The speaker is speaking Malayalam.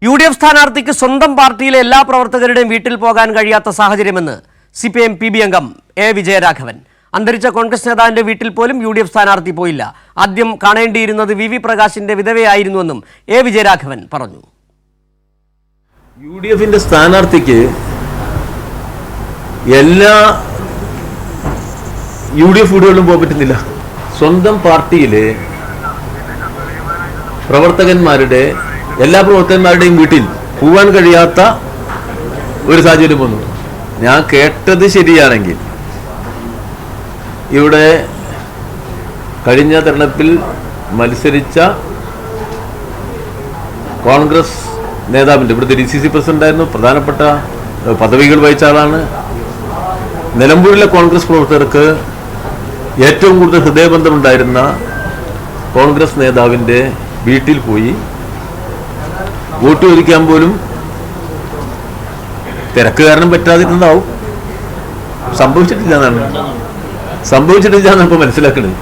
UDF സ്ഥാനാർത്ഥിക്ക് സ്വന്തം പാർട്ടിയിലെ എല്ലാ പ്രവർത്തകരുടെയും വീട്ടിൽ പോകാൻ കഴിയാത്ത സാഹചര്യമെന്ന് CPM PB അംഗം A. വിജയരാഘവൻ. അന്തരിച്ച കോൺഗ്രസ് നേതാവിന്റെ വീട്ടിൽ പോലും UDF സ്ഥാനാർത്ഥി പോയില്ല. ആദ്യം കാണേണ്ടിയിരുന്നത് VV പ്രകാശിന്റെ വിധവയായിരുന്നുവെന്നും A. വിജയരാഘവൻ പറഞ്ഞു. UDFന്റെ സ്ഥാനാർത്ഥിക്ക് എല്ലാ UDF വീടുകളിലും പോകാൻ പറ്റുന്നില്ല. സ്വന്തം പാർട്ടിയിലെ എല്ലാ പ്രവർത്തകന്മാരുടെയും വീട്ടിൽ പോകാൻ കഴിയാത്ത ഒരു സാഹചര്യം വന്നു. ഞാൻ കേട്ടത് ശരിയാണെങ്കിൽ ഇവിടെ കഴിഞ്ഞ തെരഞ്ഞെടുപ്പിൽ മത്സരിച്ച കോൺഗ്രസ് നേതാവിൻ്റെ ഇവിടുത്തെ DCC പ്രസിഡന്റായിരുന്നു, പ്രധാനപ്പെട്ട പദവികൾ വഹിച്ച ആളാണ്. നിലമ്പൂരിലെ കോൺഗ്രസ് പ്രവർത്തകർക്ക് ഏറ്റവും കൂടുതൽ ഹൃദയബന്ധമുണ്ടായിരുന്ന കോൺഗ്രസ് നേതാവിൻ്റെ വീട്ടിൽ പോയി വോട്ട് ചോദിക്കാൻ പോലും തിരക്ക് കാരണം പറ്റാതിരുന്നതാവും. സംഭവിച്ചിട്ടില്ല എന്നാണ് ഇപ്പോൾ മനസ്സിലാക്കുന്നത്.